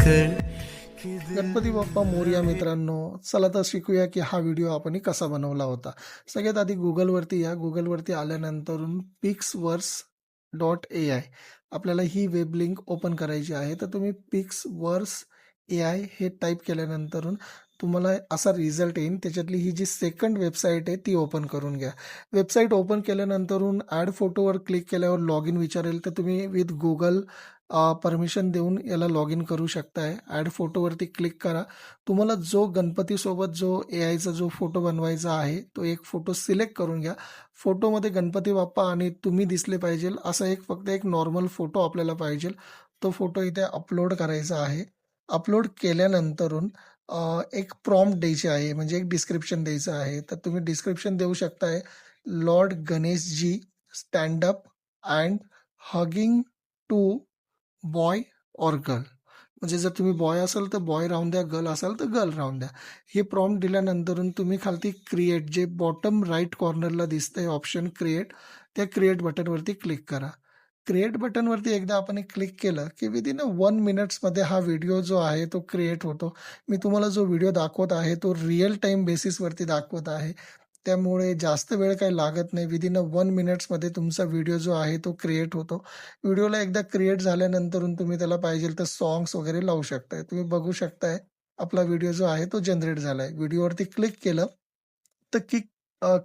गणपती बाप्पा मोरया मित्रांनो. चला तर शिकूया की हा व्हिडिओ आपण कसा बनवला होता. सगळ्यात आधी गुगलवरती या. गुगलवरती आल्यानंतर pixverse.ai आपल्याला ही वेब लिंक ओपन करायची आहे. तर तुम्ही pixverse.ai हे टाईप केल्यानंतर तुम्हाला असा रिझल्ट येईल. त्याच्यातली ही जी सेकंड वेबसाईट आहे ती ओपन करून घ्या. वेबसाईट ओपन केल्यानंतर ॲड फोटोवर क्लिक केल्यावर लॉग इन विचारेल. तर तुम्ही विथ गुगल परमिशन देऊन याला लॉग इन करू शकताय. ॲड फोटोवरती क्लिक करा. तुम्हाला जो गणपतीसोबत जो एआयचा जो फोटो बनवायचा आहे तो एक फोटो सिलेक्ट करून घ्या. फोटोमध्ये गणपती बाप्पा आणि तुम्ही दिसले पाहिजे असा फक्त एक नॉर्मल फोटो आपल्याला पाहिजे. तो फोटो इथे अपलोड करायचा आहे. अपलोड केल्यानंतरून एक प्रॉम्प्ट द्यायची आहे, म्हणजे एक डिस्क्रिप्शन द्यायचं आहे. तर तुम्ही डिस्क्रिप्शन देऊ शकताय, lord Ganeshji stand up and hugging to boy or girl. म्हणजे जर तुम्ही बॉय असाल तर बॉय राहून द्या, गर्ल असाल तर गर्ल राहून द्या. हे प्रॉम्प्ट दिल्यानंतर तुम्ही खालती क्रिएट, जे बॉटम राईट कॉर्नरला दिसतंय ऑप्शन क्रिएट, त्या क्रिएट बटनवरती क्लिक करा. क्रिएट बटनवरती एकदा आपण क्लिक केलं की विदिन 1 मिनिट्समध्ये हा व्हिडिओ जो आहे तो क्रिएट होतो. मी तुम्हाला जो व्हिडिओ दाखवत आहे तो रिअल टाईम बेसिसवरती दाखवत आहे. त्यामुळे जास्त वेळ काही लागत नाही. विदिन 1 मिनिट्समध्ये तुमचा व्हिडिओ जो आहे तो क्रिएट होतो. व्हिडिओला एकदा क्रिएट झाल्यानंतर तुम्ही त्याला पाहिजे तर सॉंग्स वगैरे लावू शकताय. तुम्ही बघू शकताय आपला व्हिडिओ जो आहे तो जनरेट झालाय. व्हिडिओवरती क्लिक केलं तर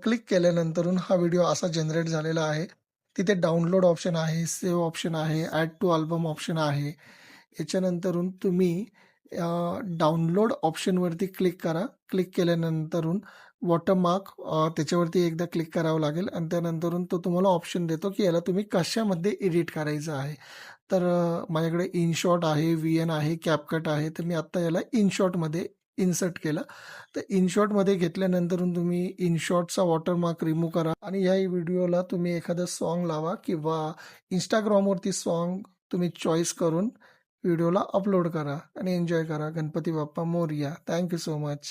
क्लिक केल्यानंतर हा व्हिडिओ असा जनरेट झालेला आहे. तिथे डाउनलोड ऑप्शन आहे, सेव्ह ऑप्शन आहे, ॲड टू अल्बम ऑप्शन आहे. याच्यानंतरून तुम्ही डाउनलोड ऑप्शनवरती क्लिक करा. क्लिक केल्यानंतरून वॉटरमार्क त्याच्यावरती एकदा क्लिक करावं लागेल आणि त्यानंतरून तो तुम्हाला ऑप्शन देतो की याला तुम्ही कशामध्ये एडिट करायचं आहे. तर माझ्याकडे इनशॉट आहे, VN आहे, कॅपकट आहे. तर मी आत्ता याला इनशॉटमध्ये इन्सर्ट केलं. तर इनशॉटमध्ये घेतल्यानंतर तुम्ही इनशॉटचा वॉटरमार्क रिमूव्ह करा आणि ह्या व्हिडिओला तुम्ही एखादं सॉन्ग लावा किंवा Instagramवरती सॉन्ग तुम्ही चॉईस करून व्हिडिओला अपलोड करा आणि एन्जॉय करा. Ganpati Bappa Morya. Thank you so much.